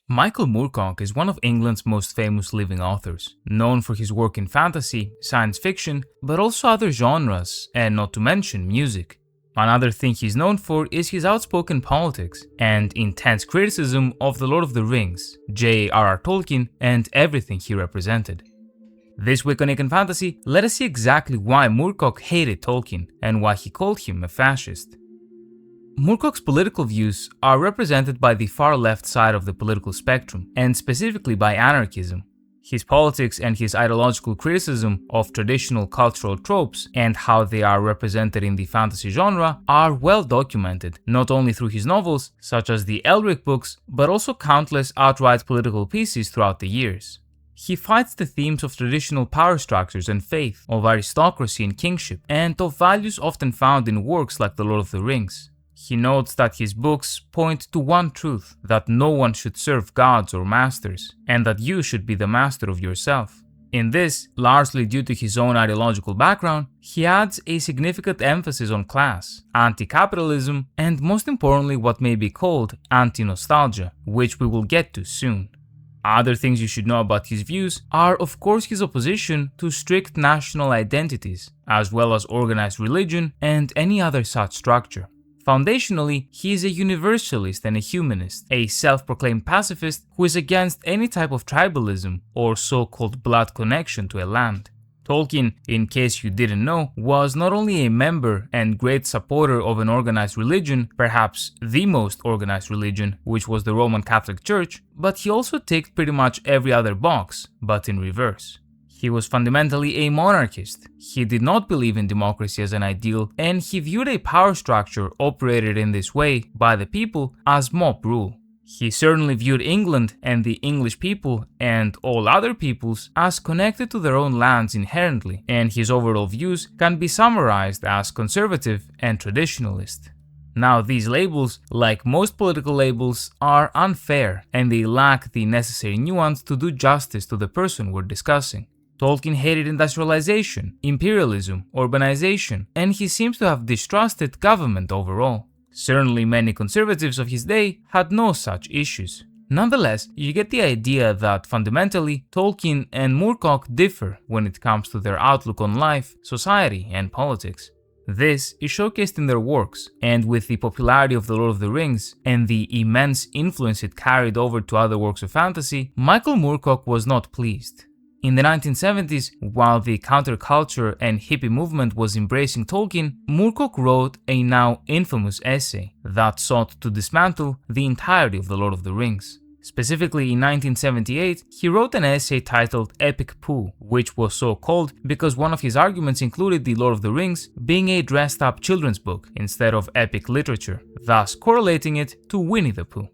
Michael Moorcock is one of England's most famous living authors, known for his work in fantasy, science fiction, but also other genres, and not to mention music. Another thing he's known for is his outspoken politics and intense criticism of The Lord of the Rings, j.r.r. Tolkien, and everything he represented. This week on Icon Fantasy, let us see exactly why Moorcock hated Tolkien and why he called him a fascist. Moorcock's political views are represented by the far left side of the political spectrum, and specifically by anarchism. His politics and his ideological criticism of traditional cultural tropes and how they are represented in the fantasy genre are well documented, not only through his novels, such as the Elric books, but also countless outright political pieces throughout the years. He fights the themes of traditional power structures and faith, of aristocracy and kingship, and of values often found in works like The Lord of the Rings. He notes that his books point to one truth, that no one should serve gods or masters, and that you should be the master of yourself. In this, largely due to his own ideological background, he adds a significant emphasis on class, anti-capitalism, and most importantly what may be called anti-nostalgia, which we will get to soon. Other things you should know about his views are of course his opposition to strict national identities, as well as organized religion and any other such structure. Foundationally, he is a universalist and a humanist, a self-proclaimed pacifist who is against any type of tribalism or so-called blood connection to a land. Tolkien, in case you didn't know, was not only a member and great supporter of an organized religion, perhaps the most organized religion, which was the Roman Catholic Church, but he also ticked pretty much every other box, but in reverse. He was fundamentally a monarchist. He did not believe in democracy as an ideal, and he viewed a power structure operated in this way by the people as mob rule. He certainly viewed England and the English people and all other peoples as connected to their own lands inherently, and his overall views can be summarized as conservative and traditionalist. Now, these labels, like most political labels, are unfair and they lack the necessary nuance to do justice to the person we're discussing. Tolkien hated industrialization, imperialism, urbanization, and he seems to have distrusted government overall. Certainly many conservatives of his day had no such issues. Nonetheless, you get the idea that fundamentally Tolkien and Moorcock differ when it comes to their outlook on life, society, and politics. This is showcased in their works, and with the popularity of The Lord of the Rings and the immense influence it carried over to other works of fantasy, Michael Moorcock was not pleased. In the 1970s, while the counterculture and hippie movement was embracing Tolkien, Moorcock wrote a now infamous essay that sought to dismantle the entirety of The Lord of the Rings. Specifically in 1978, he wrote an essay titled Epic Pooh, which was so called because one of his arguments included The Lord of the Rings being a dressed-up children's book instead of epic literature, thus correlating it to Winnie the Pooh.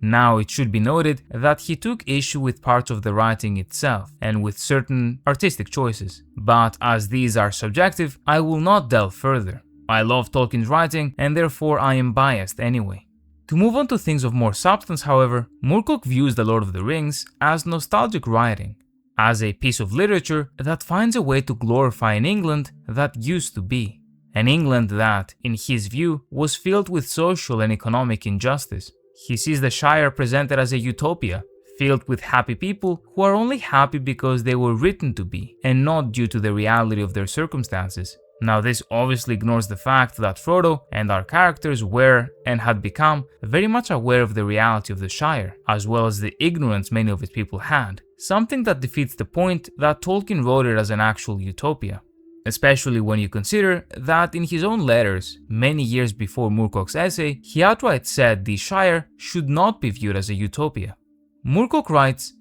Now, it should be noted that he took issue with parts of the writing itself and with certain artistic choices, but as these are subjective, I will not delve further. I love Tolkien's writing and therefore I am biased anyway. To move on to things of more substance, however, Moorcock views The Lord of the Rings as nostalgic writing, as a piece of literature that finds a way to glorify an England that used to be, an England that, in his view, was filled with social and economic injustice. He sees the Shire presented as a utopia, filled with happy people who are only happy because they were written to be, and not due to the reality of their circumstances. Now, this obviously ignores the fact that Frodo and our characters were, and had become, very much aware of the reality of the Shire, as well as the ignorance many of its people had, something that defeats the point that Tolkien wrote it as an actual utopia. Especially when you consider that in his own letters, many years before Moorcock's essay, he outright said the Shire should not be viewed as a utopia. Moorcock writes,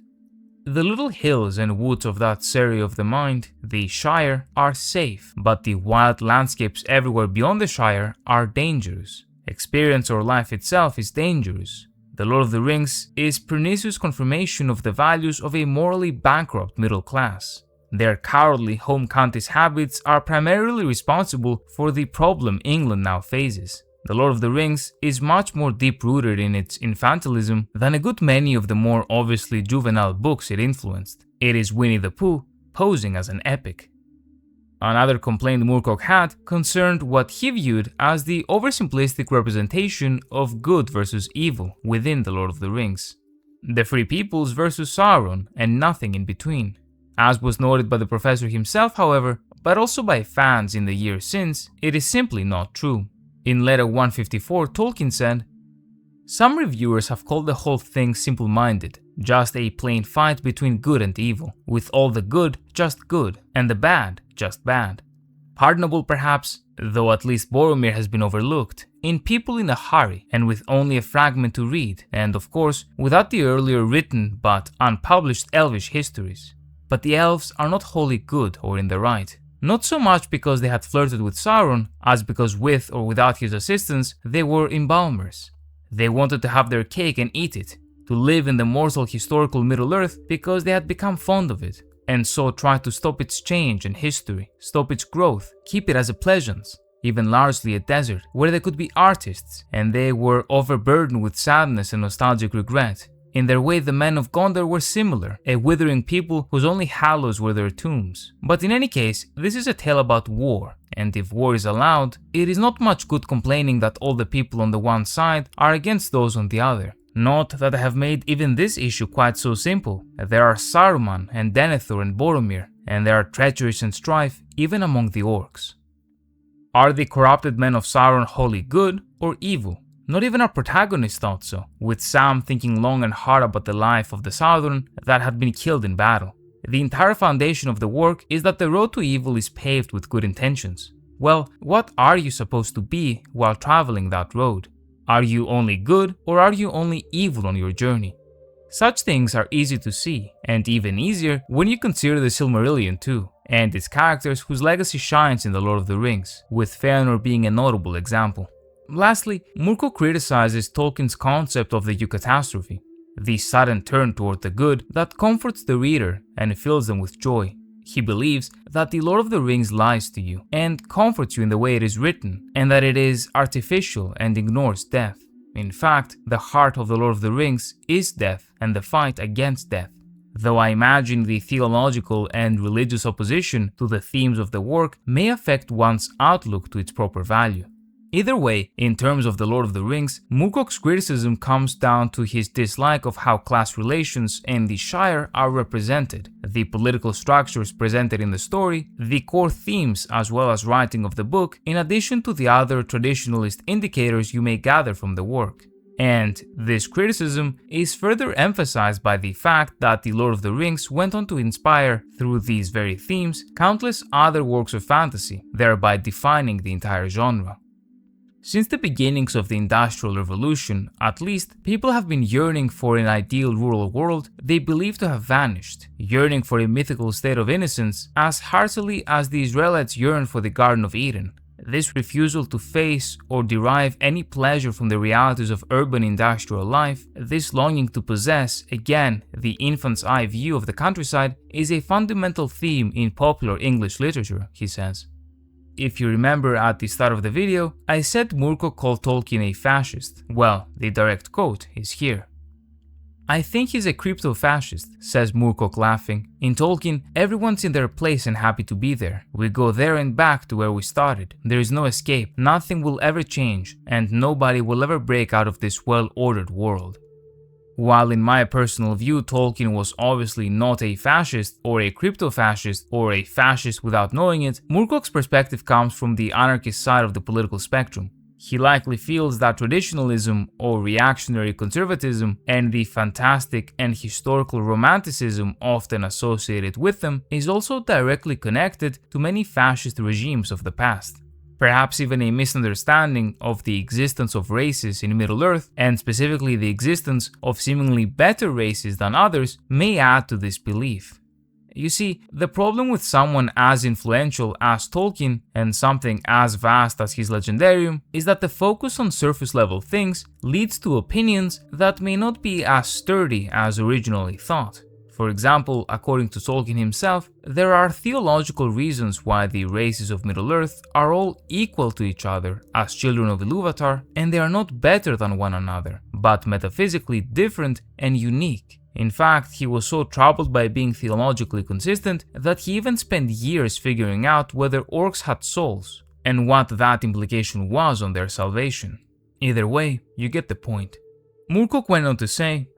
"The little hills and woods of that Surrey of the mind, the Shire, are safe, but the wild landscapes everywhere beyond the Shire are dangerous. Experience or life itself is dangerous. The Lord of the Rings is pernicious confirmation of the values of a morally bankrupt middle class. Their cowardly home country's habits are primarily responsible for the problem England now faces. The Lord of the Rings is much more deep-rooted in its infantilism than a good many of the more obviously juvenile books it influenced. It is Winnie the Pooh posing as an epic." Another complaint Moorcock had concerned what he viewed as the oversimplistic representation of good versus evil within The Lord of the Rings. The Free Peoples versus Sauron, and nothing in between. As was noted by the professor himself, however, but also by fans in the years since, it is simply not true. In letter 154, Tolkien said, "Some reviewers have called the whole thing simple-minded, just a plain fight between good and evil, with all the good just good, and the bad just bad. Pardonable perhaps, though at least Boromir has been overlooked, in people in a hurry and with only a fragment to read, and of course, without the earlier written but unpublished Elvish histories. But the elves are not wholly good or in the right. Not so much because they had flirted with Sauron, as because with or without his assistance, they were embalmers. They wanted to have their cake and eat it, to live in the mortal historical Middle-earth because they had become fond of it, and so tried to stop its change and history, stop its growth, keep it as a pleasance, even largely a desert, where they could be artists, and they were overburdened with sadness and nostalgic regret. In their way, the men of Gondor were similar, a withering people whose only hallows were their tombs. But in any case, this is a tale about war, and if war is allowed, it is not much good complaining that all the people on the one side are against those on the other. Not that I have made even this issue quite so simple. There are Saruman and Denethor and Boromir, and there are treacheries and strife even among the orcs. Are the corrupted men of Sauron wholly good or evil? Not even our protagonist thought so, with Sam thinking long and hard about the life of the Southern that had been killed in battle. The entire foundation of the work is that the road to evil is paved with good intentions. Well, what are you supposed to be while traveling that road? Are you only good or are you only evil on your journey? Such things are easy to see, and even easier when you consider the Silmarillion too, and its characters whose legacy shines in The Lord of the Rings, with Fëanor being a notable example. Lastly, Moorcock criticizes Tolkien's concept of the eucatastrophe, the sudden turn toward the good that comforts the reader and fills them with joy. He believes that The Lord of the Rings lies to you and comforts you in the way it is written, and that it is artificial and ignores death. In fact, the heart of The Lord of the Rings is death and the fight against death. Though I imagine the theological and religious opposition to the themes of the work may affect one's outlook to its proper value. Either way, in terms of The Lord of the Rings, Moorcock's criticism comes down to his dislike of how class relations and the Shire are represented, the political structures presented in the story, the core themes as well as writing of the book, in addition to the other traditionalist indicators you may gather from the work. And this criticism is further emphasized by the fact that The Lord of the Rings went on to inspire, through these very themes, countless other works of fantasy, thereby defining the entire genre. Since the beginnings of the Industrial Revolution, at least, people have been yearning for an ideal rural world they believe to have vanished, yearning for a mythical state of innocence as heartily as the Israelites yearned for the Garden of Eden. This refusal to face or derive any pleasure from the realities of urban industrial life, this longing to possess, again, the infant's eye view of the countryside, is a fundamental theme in popular English literature, he says. If you remember at the start of the video, I said Moorcock called Tolkien a fascist. Well, the direct quote is here. "I think he's a crypto-fascist," says Moorcock laughing. "In Tolkien, everyone's in their place and happy to be there. We go there and back to where we started. There is no escape, nothing will ever change, and nobody will ever break out of this well-ordered world." While in my personal view Tolkien was obviously not a fascist or a crypto-fascist or a fascist without knowing it, Moorcock's perspective comes from the anarchist side of the political spectrum. He likely feels that traditionalism or reactionary conservatism and the fantastic and historical romanticism often associated with them is also directly connected to many fascist regimes of the past. Perhaps even a misunderstanding of the existence of races in Middle-earth, and specifically the existence of seemingly better races than others, may add to this belief. You see, the problem with someone as influential as Tolkien and something as vast as his legendarium is that the focus on surface-level things leads to opinions that may not be as sturdy as originally thought. For example, according to Tolkien himself, there are theological reasons why the races of Middle-earth are all equal to each other as children of Ilúvatar, and they are not better than one another, but metaphysically different and unique. In fact, he was so troubled by being theologically consistent that he even spent years figuring out whether orcs had souls, and what that implication was on their salvation. Either way, you get the point. Moorcock went on to say,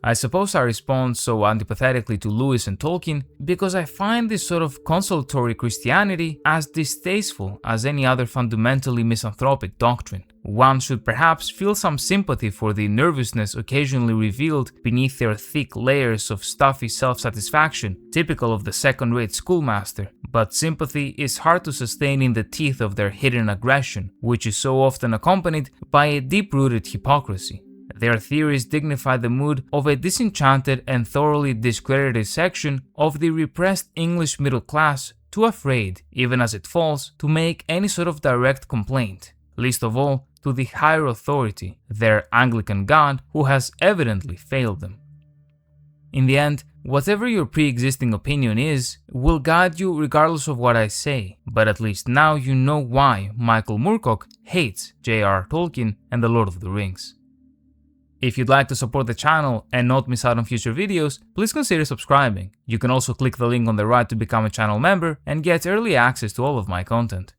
I suppose I respond so antipathetically to Lewis and Tolkien because I find this sort of consolatory Christianity as distasteful as any other fundamentally misanthropic doctrine. One should perhaps feel some sympathy for the nervousness occasionally revealed beneath their thick layers of stuffy self-satisfaction, typical of the second-rate schoolmaster, but sympathy is hard to sustain in the teeth of their hidden aggression, which is so often accompanied by a deep-rooted hypocrisy. Their theories dignify the mood of a disenchanted and thoroughly discredited section of the repressed English middle class, too afraid, even as it falls, to make any sort of direct complaint, least of all to the higher authority, their Anglican God, who has evidently failed them. In the end, whatever your pre-existing opinion is, will guide you regardless of what I say, but at least now you know why Michael Moorcock hates J.r.r. Tolkien and The Lord of the Rings. If you'd like to support the channel and not miss out on future videos, please consider subscribing. You can also click the link on the right to become a channel member and get early access to all of my content.